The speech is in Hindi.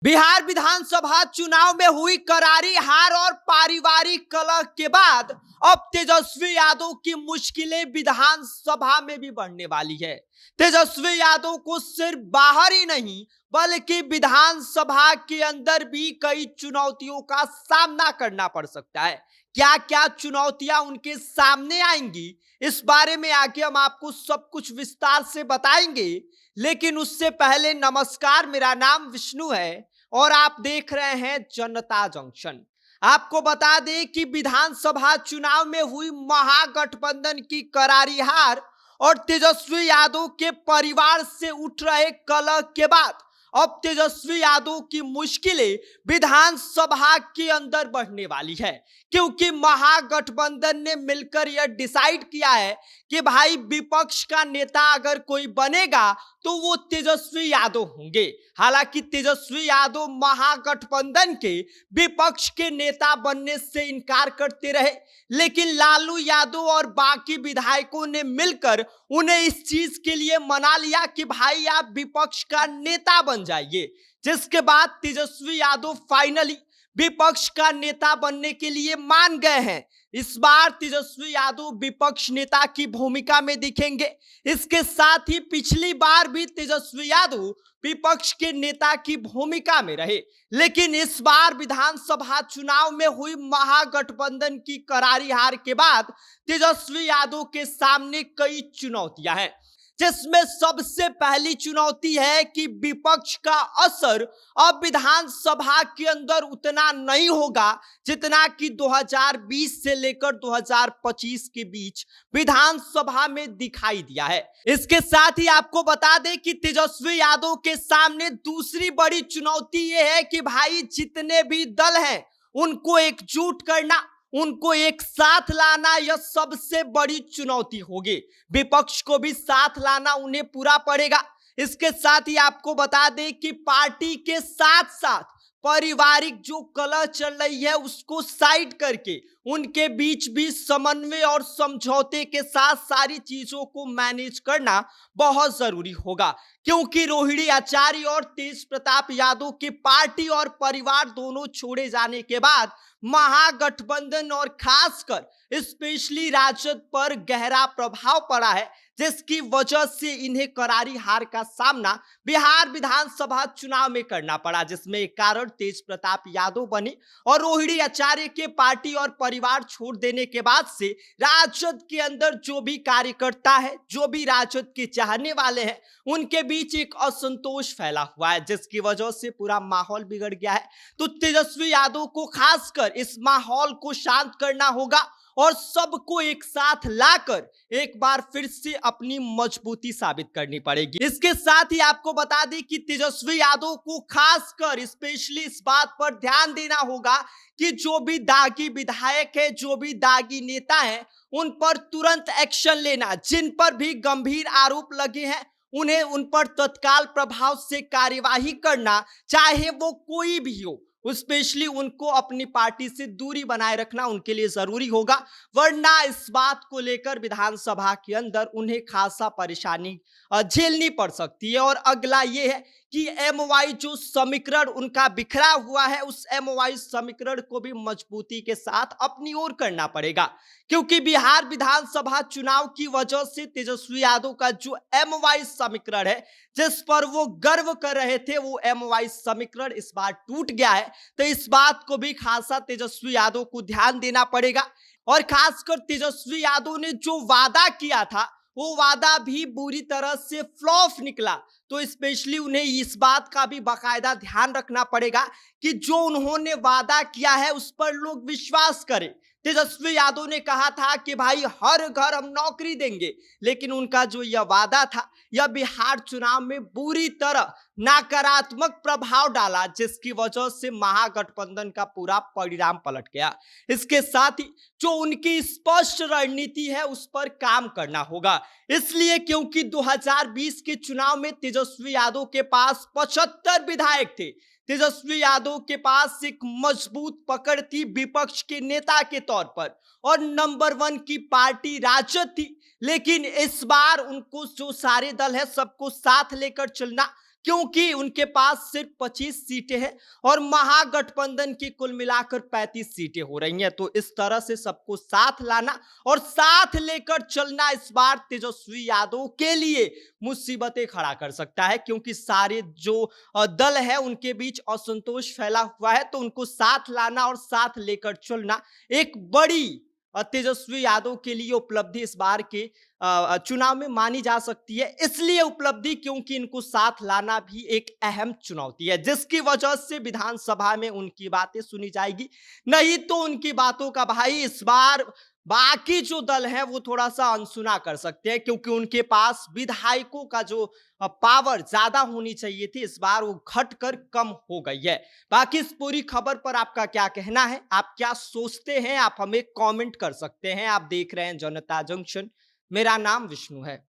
बिहार विधानसभा चुनाव में हुई करारी हार और पारिवारिक कलह के बाद अब तेजस्वी यादव की मुश्किलें विधानसभा में भी बढ़ने वाली है। तेजस्वी यादव को सिर्फ बाहर ही नहीं बल्कि विधानसभा के अंदर भी कई चुनौतियों का सामना करना पड़ सकता है। क्या क्या चुनौतियां उनके सामने आएंगी, इस बारे में आगे हम आपको सब कुछ विस्तार से बताएंगे। लेकिन उससे पहले नमस्कार, मेरा नाम विष्णु है और आप देख रहे हैं जनता जंक्शन। आपको बता दें कि विधानसभा चुनाव में हुई महागठबंधन की करारी हार और तेजस्वी यादव के परिवार से उठ रहे कलह के बाद अब तेजस्वी यादव की मुश्किलें विधानसभा के अंदर बढ़ने वाली है, क्योंकि महागठबंधन ने मिलकर यह डिसाइड किया है कि भाई विपक्ष का नेता अगर कोई बनेगा तो वो तेजस्वी यादव होंगे। हालांकि तेजस्वी यादव महागठबंधन के विपक्ष के नेता बनने से इनकार करते रहे, लेकिन लालू यादव और बाकी विधायकों ने मिलकर उन्हें इस चीज के लिए मना लिया कि भाई आप विपक्ष का नेता बन जाइए। जिसके बाद तेजस्वी यादव फाइनली विपक्ष का नेता बनने के लिए मान गए हैं। इस बार तेजस्वी यादव विपक्ष नेता की भूमिका में दिखेंगे। इसके साथ ही पिछली बार भी तेजस्वी यादव विपक्ष के नेता की भूमिका में रहे, लेकिन इस बार विधानसभा चुनाव में हुई महागठबंधन की करारी हार के बाद तेजस्वी यादव के सामने कई चुनौतियां हैं, जिसमें सबसे पहली चुनौती है कि विपक्ष का असर अब विधानसभा के अंदर उतना नहीं होगा जितना कि 2020 से लेकर 2025 के बीच विधानसभा में दिखाई दिया है। इसके साथ ही आपको बता दें कि तेजस्वी यादव के सामने दूसरी बड़ी चुनौती यह है कि भाई जितने भी दल हैं उनको एकजुट करना, उनको एक साथ लाना, यह सबसे बड़ी चुनौती होगी। विपक्ष को भी साथ लाना उन्हें पूरा पड़ेगा। इसके साथ ही आपको बता दें कि पार्टी के साथ साथ पारिवारिक जो कलह चल रही है उसको साइड करके उनके बीच भी समन्वय और समझौते के साथ सारी चीजों को मैनेज करना बहुत जरूरी होगा, क्योंकि रोहिणी आचार्य और तेज प्रताप यादव के पार्टी और परिवार दोनों छोड़े जाने के बाद महागठबंधन और खासकर स्पेशली राजद पर गहरा प्रभाव पड़ा है, जिसकी वजह से इन्हें करारी हार का सामना बिहार विधानसभा चुनाव में करना पड़ा, जिसमें एक कारण तेज प्रताप यादव बने और रोहिणी आचार्य के पार्टी और परिवार छोड़ देने के बाद से राजद के अंदर जो भी कार्यकर्ता है, जो भी राजद के चाहने वाले हैं, उनके बीच एक असंतोष फैला हुआ है, जिसकी वजह से पूरा माहौल बिगड़ गया है। तो तेजस्वी यादव को खासकर इस माहौल को शांत करना होगा और सबको एक साथ लाकर एक बार फिर से अपनी मजबूती साबित करनी पड़ेगी। इसके साथ ही आपको बता दें कि तेजस्वी यादव को खासकर स्पेशली इस बात पर ध्यान देना होगा कि जो भी दागी विधायक है, जो भी दागी नेता है, उन पर तुरंत एक्शन लेना। जिन पर भी गंभीर आरोप लगे हैं उन्हें उन पर तत्काल प्रभाव से कार्यवाही करना, चाहे वो कोई भी हो। स्पेशली उनको अपनी पार्टी से दूरी बनाए रखना उनके लिए जरूरी होगा, वरना इस बात को लेकर विधानसभा के अंदर उन्हें खासा परेशानी झेलनी पड़ सकती है। और अगला ये है कि एमवाई जो समीकरण उनका बिखरा हुआ है, उस एमवाई समीकरण को भी मजबूती के साथ अपनी ओर करना पड़ेगा, क्योंकि बिहार विधानसभा चुनाव की वजह से तेजस्वी यादव का जो एमवाई समीकरण है, जिस पर वो गर्व कर रहे थे, वो एमवाई समीकरण इस बार टूट गया है। तो इस बात को भी खासा तेजस्वी यादव को ध्यान देना पड़ेगा। और खासकर तेजस्वी यादव ने जो वादा किया था वो वादा भी बुरी तरह से फ्लॉप निकला, तो स्पेशली उन्हें इस बात का भी बाकायदा ध्यान रखना पड़ेगा कि जो उन्होंने वादा किया है उस पर लोग विश्वास करें। तेजस्वी यादव ने कहा था कि भाई हर घर हम नौकरी देंगे, लेकिन उनका जो यह वादा था यह बिहार चुनाव में बुरी तरह नकारात्मक प्रभाव डाला, जिसकी वजह से महागठबंधन का पूरा परिणाम पलट गया। इसके साथ ही जो उनकी स्पष्ट रणनीति है उस पर काम करना होगा, इसलिए क्योंकि 2020 के चुनाव में तेजस्वी यादव के पास 75 विधायक थे। तेजस्वी यादव के पास एक मजबूत पकड़ थी विपक्ष के नेता के तौर पर और नंबर 1 की पार्टी राजद थी, लेकिन इस बार उनको जो सारे दल है सबको साथ लेकर चलना, क्योंकि उनके पास सिर्फ 25 सीटें हैं और महागठबंधन की कुल मिलाकर 35 सीटें हो रही हैं। तो इस तरह से सबको साथ लाना और साथ लेकर चलना इस बार तेजस्वी यादव के लिए मुसीबतें खड़ा कर सकता है, क्योंकि सारे जो दल है उनके बीच असंतोष फैला हुआ है। तो उनको साथ लाना और साथ लेकर चलना एक बड़ी तेजस्वी यादव के लिए उपलब्धि इस बार के चुनाव में मानी जा सकती है। इसलिए उपलब्धि क्योंकि इनको साथ लाना भी एक अहम चुनौती है, जिसकी वजह से विधानसभा में उनकी बातें सुनी जाएगी। नहीं तो उनकी बातों का भाई इस बार बाकी जो दल है वो थोड़ा सा अनसुना कर सकते हैं, क्योंकि उनके पास विधायकों का जो पावर ज्यादा होनी चाहिए थी, इस बार वो घटकर कम हो गई है। बाकी इस पूरी खबर पर आपका क्या कहना है, आप क्या सोचते हैं, आप हमें कमेंट कर सकते हैं। आप देख रहे हैं जनता जंक्शन, मेरा नाम विष्णु है।